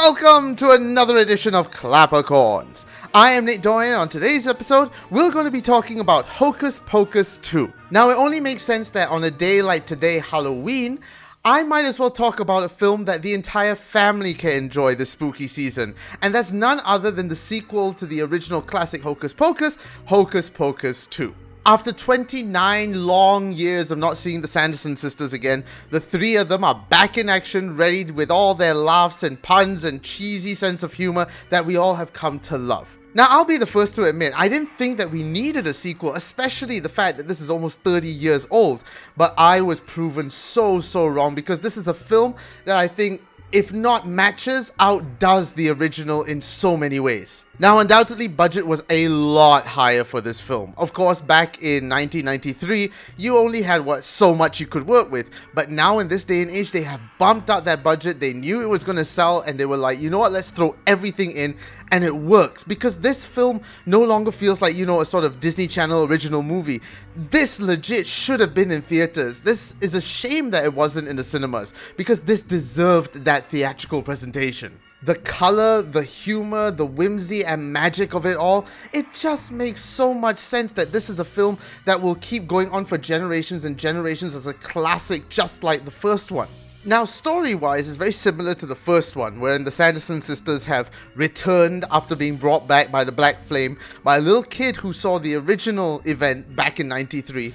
welcome to another edition of ClapperCorns. I am Nick Dorian. On today's episode, we're going to be talking about Hocus Pocus 2. Now, it only makes sense that on a day like today, Halloween, I might as well talk about a film that the entire family can enjoy this spooky season, and that's none other than the sequel to the original classic Hocus Pocus, Hocus Pocus 2. After 29 long years of not seeing the Sanderson Sisters again, the three of them are back in action, ready with all their laughs and puns and cheesy sense of humor that we all have come to love. Now, I'll be the first to admit, I didn't think that we needed a sequel, especially the fact that this is almost 30 years old, but I was proven so wrong, because this is a film that I think, if not matches, outdoes the original in so many ways. Now, undoubtedly, budget was a lot higher for this film. Of course, back in 1993, you only had so much you could work with. But now in this day and age, they have bumped up that budget. They knew it was going to sell, and they were like, you know what, let's throw everything in. And it works, because this film no longer feels like, a sort of Disney Channel original movie. This legit should have been in theaters. This is a shame that it wasn't in the cinemas, because this deserved that theatrical presentation. The color, the humor, the whimsy and magic of it all, it just makes so much sense that this is a film that will keep going on for generations and generations as a classic, just like the first one. Now, story-wise, it's very similar to the first one, wherein the Sanderson sisters have returned after being brought back by the Black Flame by a little kid who saw the original event back in '93,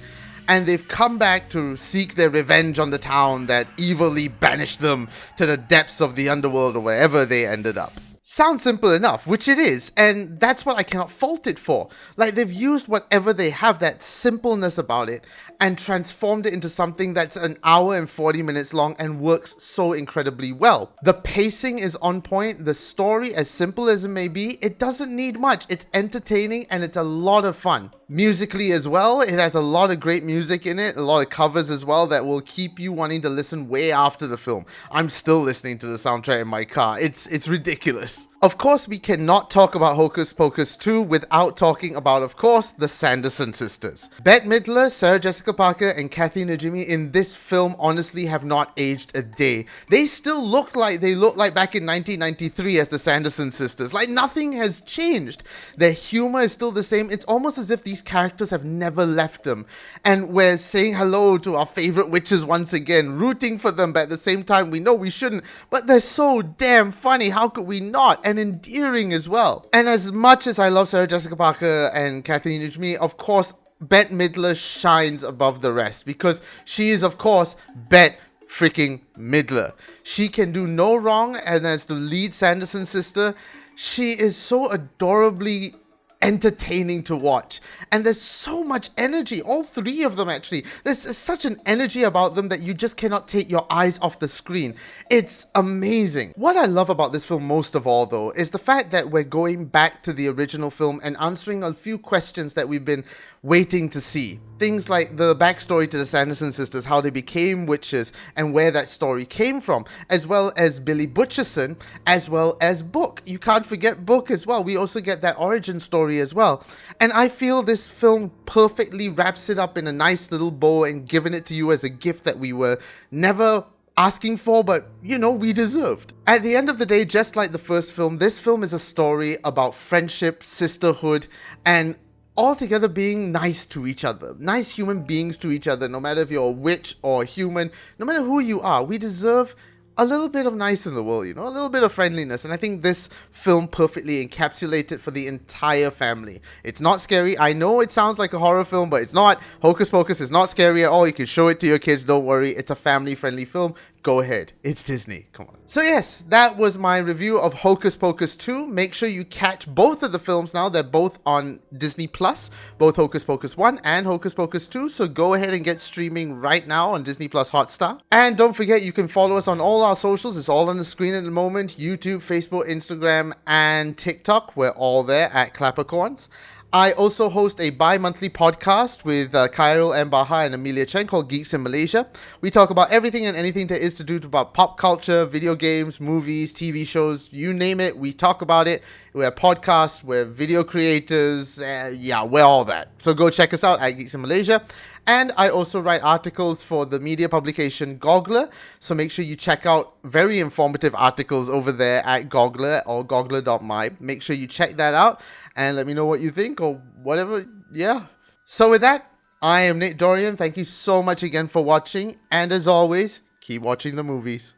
and they've come back to seek their revenge on the town that evilly banished them to the depths of the underworld or wherever they ended up. Sounds simple enough, which it is, and that's what I cannot fault it for. Like, they've used whatever they have, that simpleness about it, and transformed it into something that's an hour and 40 minutes long and works so incredibly well. The pacing is on point, the story, as simple as it may be, it doesn't need much. It's entertaining and it's a lot of fun. Musically as well, it has a lot of great music in it, a lot of covers as well that will keep you wanting to listen way after the film. I'm still listening to the soundtrack in my car. It's ridiculous. Of course, we cannot talk about Hocus Pocus 2 without talking about, of course, the Sanderson Sisters. Bette Midler, Sarah Jessica Parker, and Kathy Najimy in this film honestly have not aged a day. They still look like they looked like back in 1993 as the Sanderson Sisters. Like, nothing has changed. Their humor is still the same. It's almost as if these characters have never left them. And we're saying hello to our favorite witches once again, rooting for them, but at the same time, we know we shouldn't. But they're so damn funny. How could we not? And endearing as well. And as much as I love Sarah Jessica Parker and Kathy Najimy, of course, Bette Midler shines above the rest, because she is, of course, Bette freaking Midler. She can do no wrong, and as the lead Sanderson sister, she is so adorably entertaining to watch, and there's so much energy. All three of them, actually, there's such an energy about them that you just cannot take your eyes off the screen. It's amazing. What I love about this film most of all, though, is the fact that we're going back to the original film and answering a few questions that we've been waiting to see. Things like the backstory to the Sanderson sisters, how they became witches, and where that story came from, as well as Billy Butcherson, as well as Book. You can't forget Book as well. We also get that origin story as well. And I feel this film perfectly wraps it up in a nice little bow and giving it to you as a gift that we were never asking for, but we deserved. At the end of the day, just like the first film, this film is a story about friendship, sisterhood, and altogether being nice to each other, nice human beings to each other, no matter if you're a witch or a human, no matter who you are. We deserve a little bit of nice in the world, a little bit of friendliness, and I think this film perfectly encapsulated for the entire family. It's not scary. I know it sounds like a horror film, but it's not. Hocus Pocus is not scary at all. You can show it to your kids, don't worry. It's a family-friendly film. Go ahead. It's Disney. Come on. So yes, that was my review of Hocus Pocus 2. Make sure you catch both of the films now. They're both on Disney+, both Hocus Pocus 1 and Hocus Pocus 2. So go ahead and get streaming right now on Disney+ Hotstar. And don't forget, you can follow us on all our socials. It's all on the screen at the moment. YouTube, Facebook, Instagram, and TikTok. We're all there at ClapperCorns. I also host a bi-monthly podcast with Khairul M. Baha and Amelia Chen called Geeks in Malaysia. We talk about everything and anything there is to do about pop culture, video games, movies, TV shows, you name it, we talk about it. We're podcasts, we're video creators, we're all that. So go check us out at Geeks in Malaysia. And I also write articles for the media publication Goggler, so make sure you check out very informative articles over there at Goggler or goggler.my. Make sure you check that out and let me know what you think or whatever. Yeah. So with that, I am Nate Dorian. Thank you so much again for watching, and as always, keep watching the movies.